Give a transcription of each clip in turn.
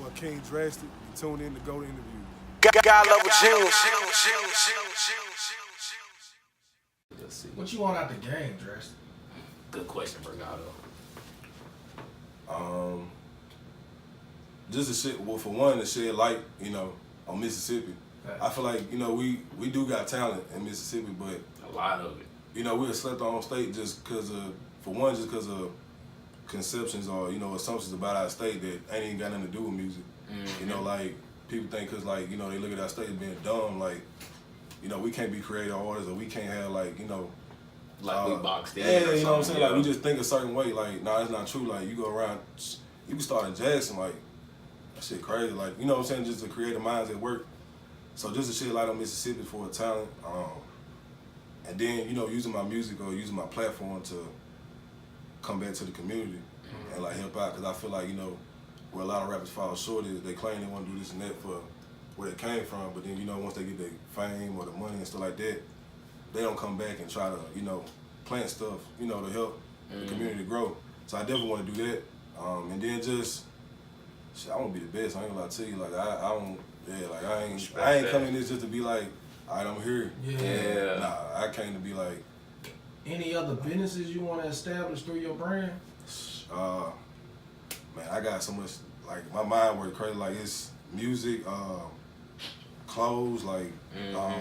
my king Drastic. And tune in to go to interview. God level June. Let's see. What you want out the game, Drastic? Good question, Brigado. Just the shit. Well, for one, to shed light, on Mississippi. I feel like we do got talent in Mississippi, but A lot of it. we're slept on state just because of conceptions or assumptions about our state that ain't even got nothing to do with music. Mm-hmm. Like people think because they look at our state as being dumb, like we can't be creative artists or we can't have Like we boxed in. Yeah, or you know what I'm something, saying? Like we just think a certain way. Like that's not true. Like you go around, you can start in Jackson, like that shit crazy. Like you know what I'm saying? Just the creative minds at work. So just to shed light on Mississippi for a talent, and then using my music or using my platform to come back to the community and like help out, because I feel like where a lot of rappers fall short is they claim they want to do this and that for where they came from, but then once they get their fame or the money and stuff like that, they don't come back and try to plant stuff to help the community grow. So I definitely want to do that, and then just shit, I want to be the best. I ain't gonna lie to you, like I don't. Yeah, like I ain't coming this just to be like, all right, I'm here. Yeah. Nah, I came to be like. Any other businesses you want to establish through your brand? Man, I got so much, like my mind works crazy. Like it's music, clothes, like I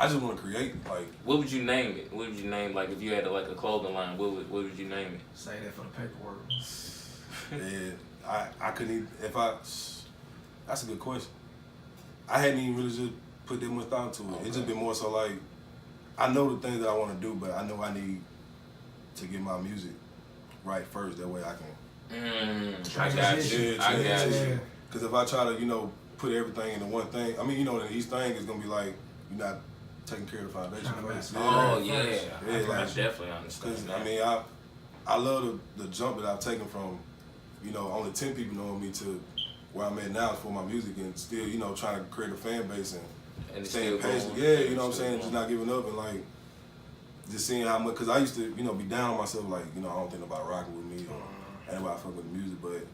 just want to create. Like, what would you name it? What would you name, like if you had like a clothing line? What would you name it? Say that for the paperwork. yeah, I couldn't even, that's a good question. I hadn't even really just put that much thought to it. Okay. It's just been more so like, I know the things that I want to do, but I know I need to get my music right first. That way I can. I got you. I got you. Because if I try to, put everything into one thing, I mean, each thing is going to be like, you're not taking care of the foundation first. Oh, yeah. Yeah, I definitely understand that. I mean, I love the jump that I've taken from, only 10 people knowing me to where I'm at now for my music and still, trying to create a fan base and staying patient. Yeah, you know what I'm saying? Just not giving up and like, just seeing how much, because I used to, be down on myself, like, I don't think about rocking with me or anybody fuck with the music, but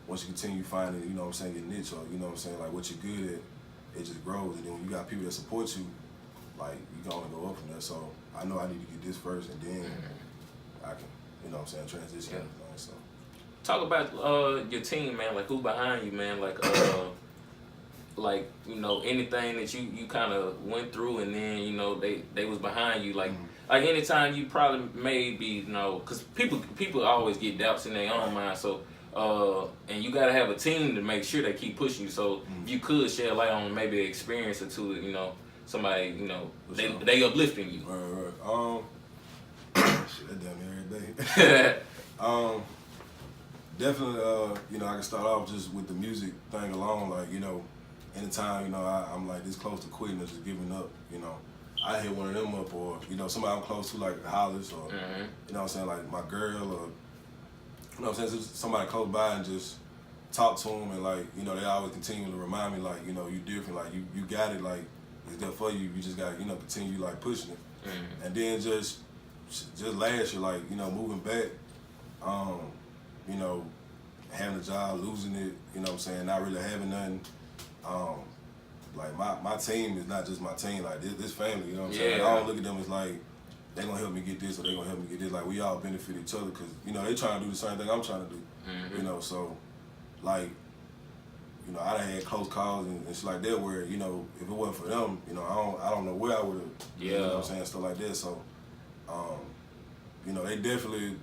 once you continue finding, your niche or, like what you're good at, it just grows. And then when you got people that support you, like, you can only go up from there. So I know I need to get this first and then I can, transition everything, so. Talk about your team, man. Like who behind you, man. Like anything that you kind of went through, and then they was behind you. Like anytime you probably maybe because people always get doubts in their own mind. So and you gotta have a team to make sure they keep pushing you. So if you could shed light on maybe an experience or two, somebody they uplifting you. Right. Shit, that damn near every day. Definitely, I can start off just with the music thing alone. Like, anytime, I'm like this close to quitting or just giving up, I hit one of them up or, somebody I'm close to like Hollis or, like my girl or, just somebody close by and just talk to them and like, they always continue to remind me like, you different, like you got it, like it's there for you. You just got to, continue like pushing it. And then just last year, like, moving back, having a job, losing it, not really having nothing. Like my team is not just my team, like this family, Like, I don't look at them as like, they gonna help me get this or they gonna help me get this. Like we all benefit each other because, they trying to do the same thing I'm trying to do, so like, I done had close calls and shit like that where, if it wasn't for them, I don't know where I would've, stuff like that. So, they definitely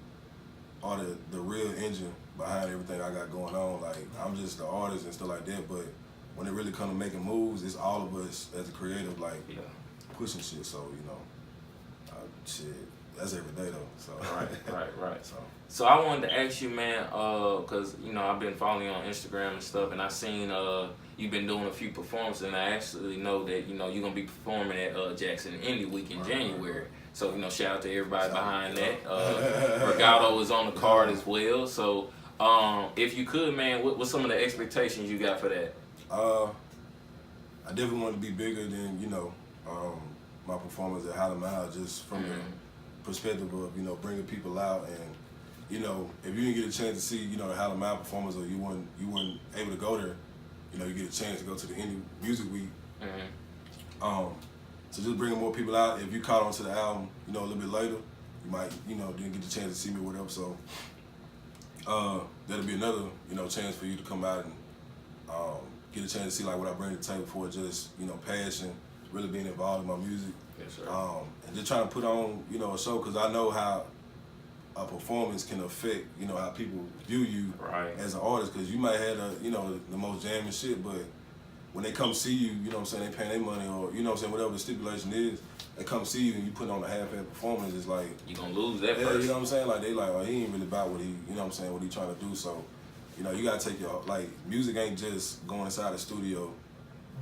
are the real engine behind everything I got going on. Like, I'm just the artist and stuff like that, but when it really comes to making moves, it's all of us as a creative, like, pushing shit. So, shit, that's every day, though. So. Right. So I wanted to ask you, man, because, I've been following you on Instagram and stuff, and I seen you've been doing a few performances, and I actually know that, you're going to be performing at Jackson Indie Week in January. So, shout out to everybody behind that. Brigado is on the card as well. So, if you could, man, what's some of the expectations you got for that? I definitely want to be bigger than, my performance at Holland Mile, just from the perspective of, bringing people out and you know, if you didn't get a chance to see, you know, the Howlin' Mile performance, or you weren't able to go there, you know, you get a chance to go to the Indie Music Week. So just bringing more people out. If you caught on to the album, you know, a little bit later, you might, you know, didn't get the chance to see me or whatever. So that'll be another, you know, chance for you to come out and get a chance to see like what I bring to the table for just, you know, passion, really being involved in my music. Yes, sir. And just trying to put on, you know, a show, because I know how a performance can affect, you know, how people view you as an artist. Because you might have you know, the most jamming shit, but when they come see you, you know what I'm saying, they paying their money, or, you know what I'm saying, whatever the stipulation is, they come see you and you put on a half-ass performance, it's like, you gonna lose that yeah, person. you know what I'm saying? Like, they like, oh, he ain't really about what he, you know what I'm saying, what he trying to do. So, you know, you gotta take your, like, music ain't just going inside the studio,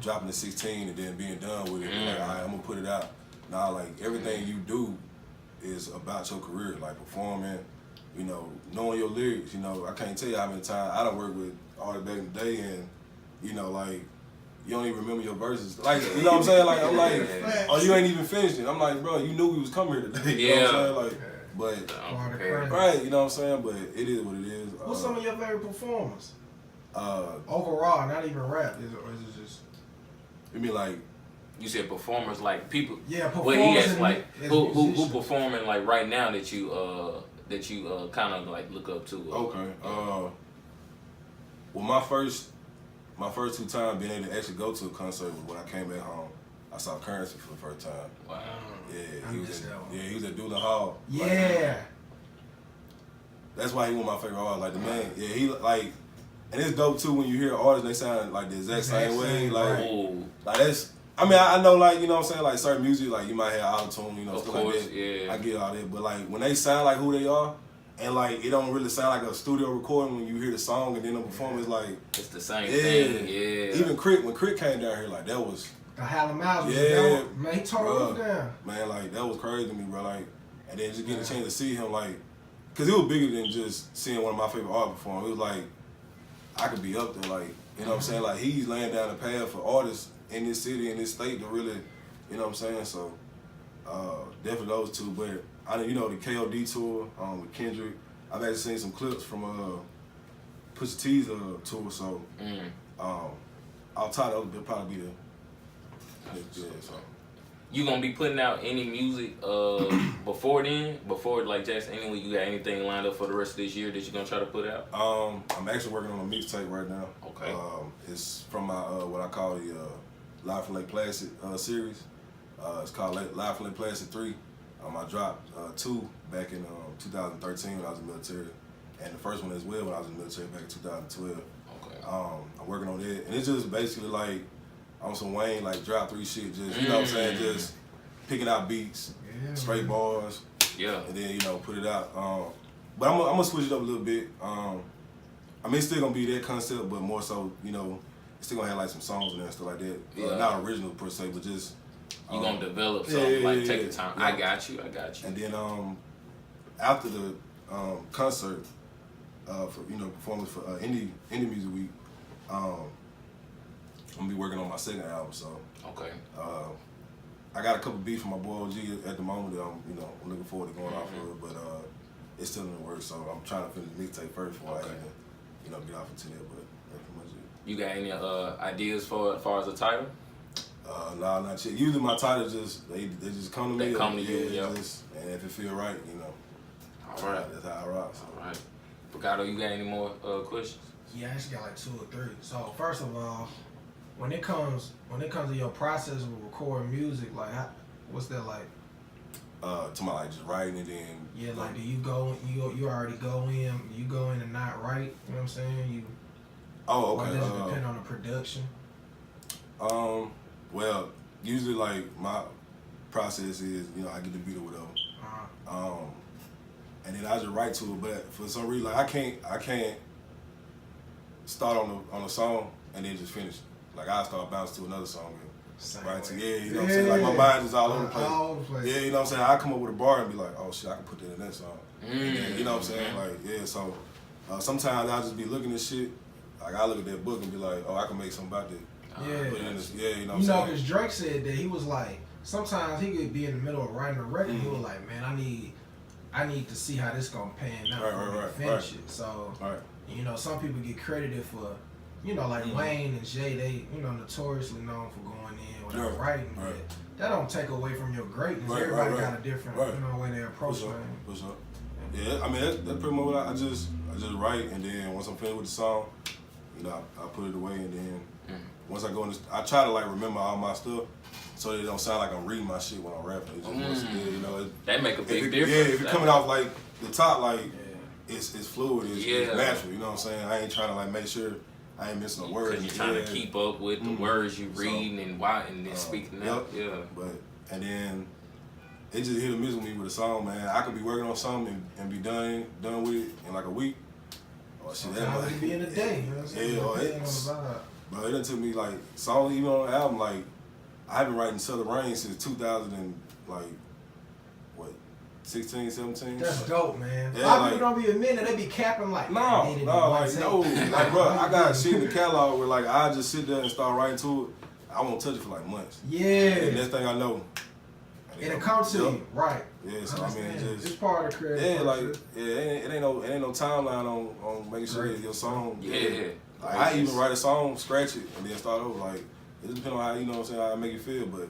dropping the 16 and then being done with it. Like, all right, I'm gonna put it out. Nah, like, everything you do is about your career, like performing, you know, knowing your lyrics. You know, I can't tell you how many times I done worked with artists back in the day, and, you know, like, you don't even remember your verses. Like, you know what I'm saying? Like, I'm like, oh, you ain't even finished it. I'm like, bro, you knew we was coming here today. You know what I'm saying? Like, but, right, you know what I'm saying? But it is what it is. What's some of your favorite performers? Overall, not even rap, or is it just? You mean like? You said performers, like people. Yeah, performers. Well, he asked like who performing like right now that you kind of like look up to. Okay. Well, my first 2 times being able to actually go to a concert was when I came back home. I saw Currency for the first time. Wow. Yeah, he was at Doolin Hall. Yeah. Like, that's why he was my favorite artist. Like the man, yeah, he like, and it's dope too when you hear artists, they sound like the exact same way. Like that's. I mean, I know, like, you know what I'm saying, like certain music, like you might have auto-tune, you know, stuff like that. Yeah. I get all that, but like when they sound like who they are, and like it don't really sound like a studio recording when you hear the song and then the performance, like it's the same thing. Yeah. Even Crick, when Crick came down here, like that was. The Howlin' Mile was man, he tore the roof down. Man, like that was crazy to me, bro. Like, and then just getting a chance to see him, like, cause it was bigger than just seeing one of my favorite artists perform. It was like I could be up there, like, you know what I'm saying? Like he's laying down the path for artists in this city, in this state to really, you know what I'm saying? So definitely those two. But I, you know, the KOD tour with Kendrick. I've actually seen some clips from Pusha T's tour. So I'll tie those. They'll probably be the. Yeah, so. You gonna be putting out any music before then? Before like Jackson, anyway, you got anything lined up for the rest of this year that you're gonna try to put out? I'm actually working on a mixtape right now. Okay. It's from my what I call the Live from Lake Placid series. It's called Live from Lake Placid 3. I dropped 2 back in 2013 when I was in the military, and the first one as well when I was in the military back in 2012. Okay. I'm working on it, and it's just basically like on some Wayne, like drop 3 shit, just, you know what I'm saying, just picking out beats, straight bars, and then, you know, put it out. But I'm gonna switch it up a little bit. I mean, it's still gonna be that concept, but more so, you know, it's still gonna have like some songs in there and stuff like that. Yeah. Not original per se, but just you gonna develop something, like take the time. Yeah. I got you. And then after the concert, for, you know, performance for Indie Music Week, I'm gonna be working on my second album, so okay. I got a couple beats from my boy OG at the moment that I'm looking forward to going off of, but it's still in the works. So I'm trying to finish the mixtape first before I even get off into that. But that's pretty much it. You got any ideas as far as the title? Nah, not yet. Usually my titles they just come to me. They come to you, and if it feel right, you know. All right. That's how I rock. So. All right. Ricardo, you got any more questions? Yeah, I actually got like 2 or 3. So first of all, when it comes to your process of recording music, like what's that like? To my like just writing it in. Yeah, like do you already go in and not write? You know what I'm saying? Oh, okay. Or does it depend on the production? Well, usually like my process is, you know, I get the beat or whatever. And then I just write to it, but for some reason, like I can't start on a song and then just finish. Like I start bouncing to another song, right? So you know what I'm saying? Like my mind is all over the place. All over the place. Yeah, you know what I'm saying? I come up with a bar and be like, oh shit, I can put that in that song. And then, you know what I'm saying? Like, yeah, so sometimes I'll just be looking at shit. Like I look at that book and be like, oh, I can make something about that. Yeah, you know what I'm saying? You know, because Drake said that he was like, sometimes he could be in the middle of writing a record. He was like, man, I I need to see how this gonna pan out before I finish it. So, you know, some people get credited for, you know, like Wayne and Jay, they, you know, notoriously known for going in without writing, but that don't take away from your greatness. Everybody got a different, you know, way they approach it. For sure. Yeah, I mean, that's pretty much what I just write, and then once I'm finished with the song, you know, I put it away, and then once I go in, I try to like remember all my stuff, so that it don't sound like I'm reading my shit when I'm rapping. It's just, you know, that make a big difference. Yeah, if it's coming off like the top, like it's fluid, it's natural. You know what I'm saying? I ain't trying to like make sure I ain't missing a word. Because you're trying to keep up with the words you reading and why and then speaking out. Yeah. But and then it just hit or miss with me with a song, man. I could be working on something and be done with it in like a week. Or shit, that might be in a day. You know what I'm saying? But it done took me like songs even on the album. Like I've been writing Southern Rain since 2000 and like what 16, 17. That's dope, man. Yeah, a lot of people don't be admitting they be capping like no, like bro, I got shit in the catalog where like I just sit there and start writing to it. I won't touch it for like months. Yeah. And next thing I know, it'll come to you, right? Yeah, so I mean, it's part of the creative. Yeah, like it ain't no timeline on making sure that your song. Yeah. Like, I even write a song, scratch it, and then start over. Like it just depends on how, you know what I'm saying, how I make it feel, but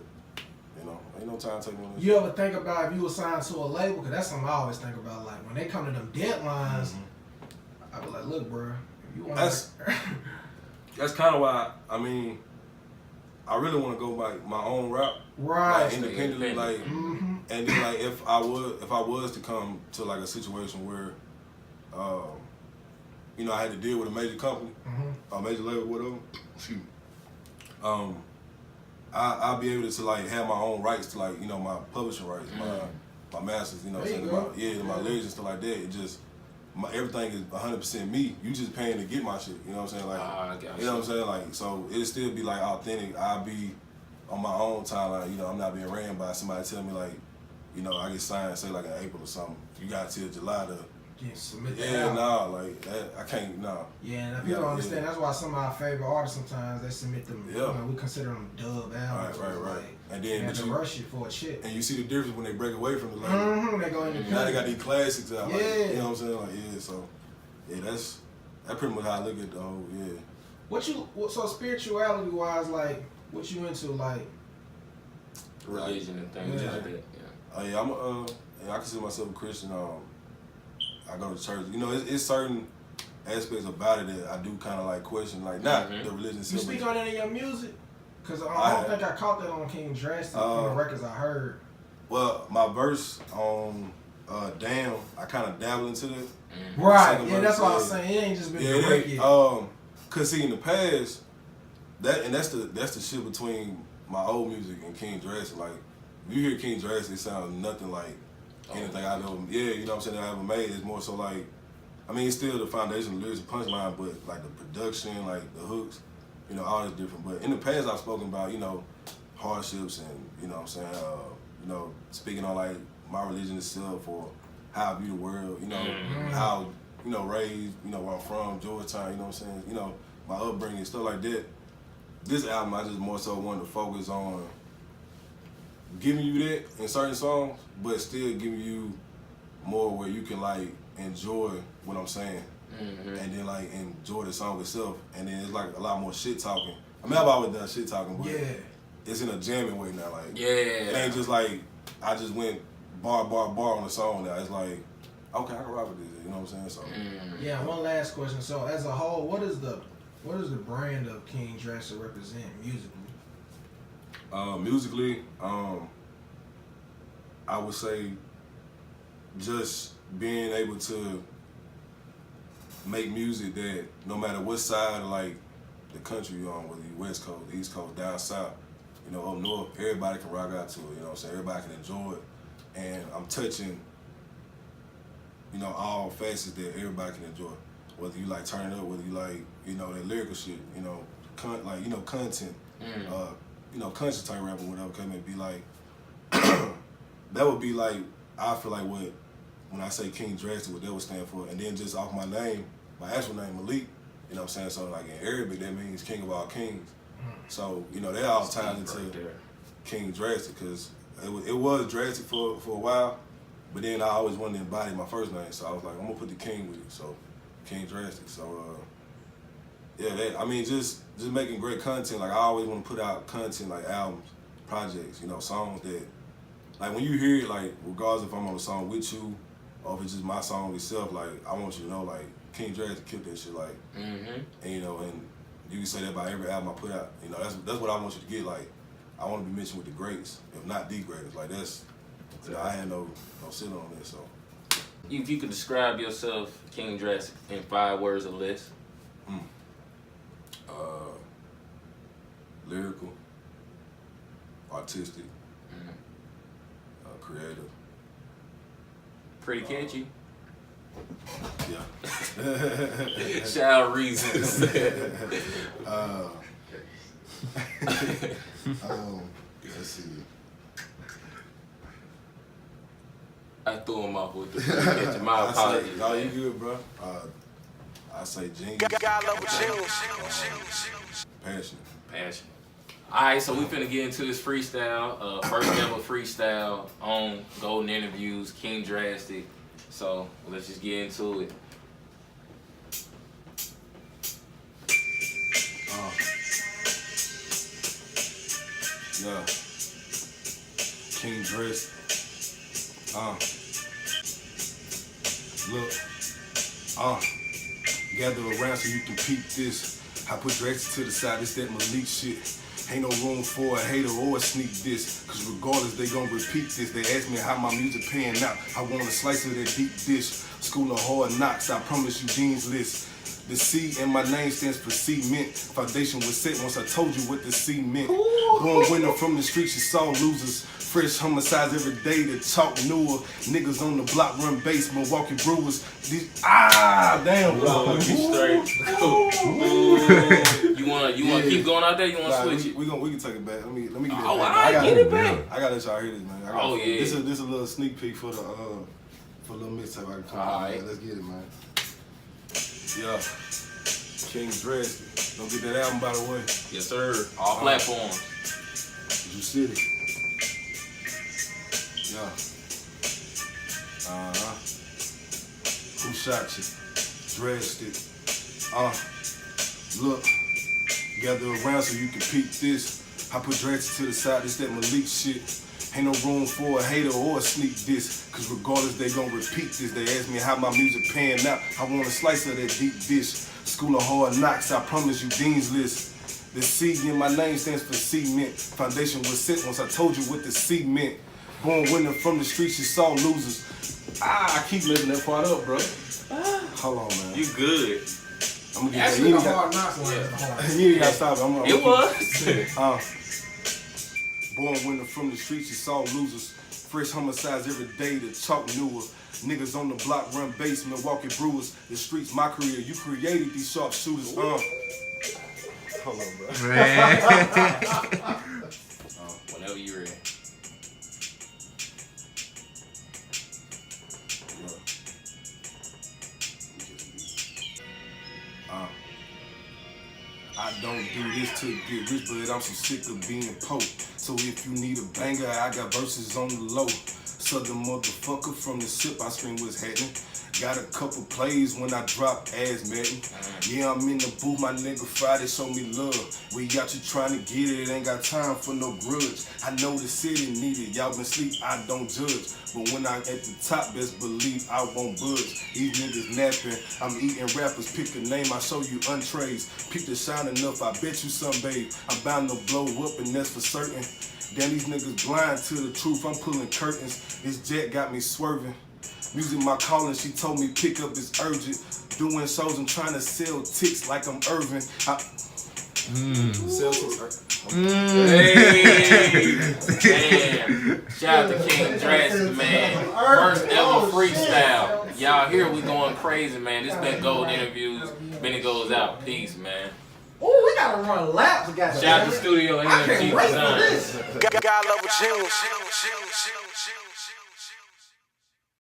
you know, ain't no time taking on this. You ever think about if you were signed to a label? Because that's something I always think about. Like when they come to them deadlines, I be like, look, bro, if you want that's kind of why. I mean, I really want to go by my own route, right? Like, independently, like, and then like if I was to come to like a situation where, you know, I had to deal with a major company, a major label, whatever. Excuse me. I'll be able to like have my own rights to like, you know, my publishing rights, my masters, you know what I'm saying, my lyrics and stuff like that. It just everything is 100% me. You just paying to get my shit. You know what I'm saying? Like, you know what I'm saying? Like, so it'll still be like authentic. I'll be on my own timeline. You know, I'm not being ran by somebody telling me like, you know, I get signed say like in April or something. You got till July to. Submit like that, I can't, Yeah, and people don't understand. That's why some of our favorite artists sometimes they submit them. You know, we consider them dub albums. Right. Like, and then you rush it for a shit. And you see the difference when they break away from the label. They go independent. Now they got these classics out. Like, you know what I'm saying? Like, so that's pretty much how I look at the whole. So spirituality wise, like what you into, like religion and things like that. Yeah. Oh yeah, I consider myself a Christian. I go to church. You know, it's certain aspects about it that I do kind of like question, like not the religion. You speak on that in your music? Because I don't think I caught that on King Drastic from the records I heard. Well, my verse on Damn, I kind of dabble into that. Right, yeah, that's what I was saying. It ain't just been direct yet. Cause see, in the past, that's the shit between my old music and King Drastic. Like, if you hear King Drastic, it sounds nothing like anything I know. Yeah, you know what I'm saying, that I ever made. It's more so like, I mean, it's still the foundation of lyrics and punchline, but like the production, like the hooks, you know, all that's different. But in the past, I've spoken about, you know, hardships and, you know what I'm saying, you know, speaking on like my religion itself or how I view the world, you know, how, you know, raised, you know, where I'm from, Georgetown, you know what I'm saying, you know, my upbringing, stuff like that. This album, I just more so wanted to focus on giving you that in certain songs, but still giving you more where you can like enjoy what I'm saying, and then like enjoy the song itself. And then it's like a lot more shit talking. I mean, I've always done shit talking, but it's in a jamming way now. Like, it ain't just like I just went bar on the song now. It's like, okay, I can rock with this. You know what I'm saying? So yeah. One last question. So as a whole, what does the brand of King Drastic represent musically? Musically, I would say just being able to make music that no matter what side of like the country you're on, whether you're West Coast, East Coast, down South, you know, up North, everybody can rock out to it, you know what I'm saying? Everybody can enjoy it. And I'm touching, you know, all facets that everybody can enjoy. Whether you like turn it up, whether you like, you know, that lyrical shit, you know, like, you know, content, you know, country type rap or whatever, cause it be like, that would be like, I feel like when I say King Drastic, what that would stand for. And then just off my name, my actual name, Malik, you know what I'm saying? So like in Arabic, that means King of all kings. So, you know, that all ties into King Drastic, because it was Drastic for a while, But then I always wanted to embody my first name, so I was like, I'm gonna put the King with it. So King Drastic. So yeah, I mean, just making great content. Like I always want to put out content, like albums, projects, you know, songs that, like when you hear it, like regardless if I'm on a song with you or if it's just my song itself, like I want you to know, like King Drastic killed that shit, like, and you know, and you can say that about every album I put out. You know, that's what I want you to get. Like I want to be mentioned with the greats, if not the greatest. Like that's, you know, I had no sit on this. So if you could describe yourself, King Drastic, in 5 words or less. Lyrical, artistic, creative. Pretty catchy. Yeah. Shout out reasons. Let's see. I threw him off with the catchy. My apologies. Oh, you good, bro? I say genius. God love genius. Passion. Alright, so we finna get into this freestyle. First ever freestyle on Golden Interviews, King Drastic. So let's just get into it. Yeah. King Drastic. Look. Gather around so you can peep this. I put Drastic to the side, it's that Malik shit. Ain't no room for a hater or a sneak diss. Cause regardless, they gon' repeat this. They ask me how my music paying out. I want a slice of that deep dish. School of hard knocks, I promise you Dean's List. The C in my name stands for cement. Foundation was set once I told you what the C meant. Born winner from the streets, you saw losers. Fresh homicides every day, the talk newer. Niggas on the block run base, Milwaukee Brewers. Damn. Straight. You wanna keep going out there? You wanna switch it? We can take it back. Let me get it back. I get it back. I gotta let y'all hear this, man. Yeah. This is a little sneak peek for a little mixtape I can come out. Right. Let's get it, man. Yeah. King Drastic. Don't get that album by the way. Yes, sir. All platforms. You City. Yeah. Who shot you? Drastic. Look. Gather around so you can peep this. I put Drastic to the side, it's that Malik shit. Ain't no room for a hater or a sneak diss. Cause regardless, they gon' repeat this. They ask me how my music paying out. I want a slice of that deep dish. School of hard knocks, I promise you Dean's List. The C in my name stands for cement. Foundation was set once I told you what the C meant. Born winner from the streets, you saw losers. I keep letting that part up, bro. Hold on, man. You good. I'm gonna get actually that. the hard knocks line is the hard. You ain't gotta stop it. It was. Born winner from the streets, you saw losers. Fresh homicides every day, the chalk newer. Niggas on the block run base, Milwaukee Brewers. The streets, my career, you created these sharp shooters. Hold on, bro. Man. Whenever you're ready. I don't do this to get rich, but I'm so sick of being poor. So if you need a banger, I got verses on the low. Southern motherfucker from the sip, I scream what's happening. Got a couple plays when I drop ass Madden. Yeah, I'm in the booth, my nigga Friday show me love. We out here trying to get it, ain't got time for no grudge. I know the city need it, y'all been sleep, I don't judge. But when I'm at the top, best believe I won't budge. These niggas napping, I'm eating rappers, pick a name, I show you untrades. Peep the shine enough, I bet you some, babe. I'm bound to blow up and that's for certain. Damn, these niggas blind to the truth, I'm pulling curtains. This jet got me swerving. Music my calling, she told me pick up this urgent. Doing shows and trying to sell ticks like I'm Irvin. Sell ticks, Hey, man. Shout out to King Drastic, man. First ever freestyle. Y'all here, we going crazy, man. This been Gold Interviews. Benny goes out. Peace, man. Oh, we gotta run laps. Shout out to Studio I can't Energy wait for Designs. this. God love genius.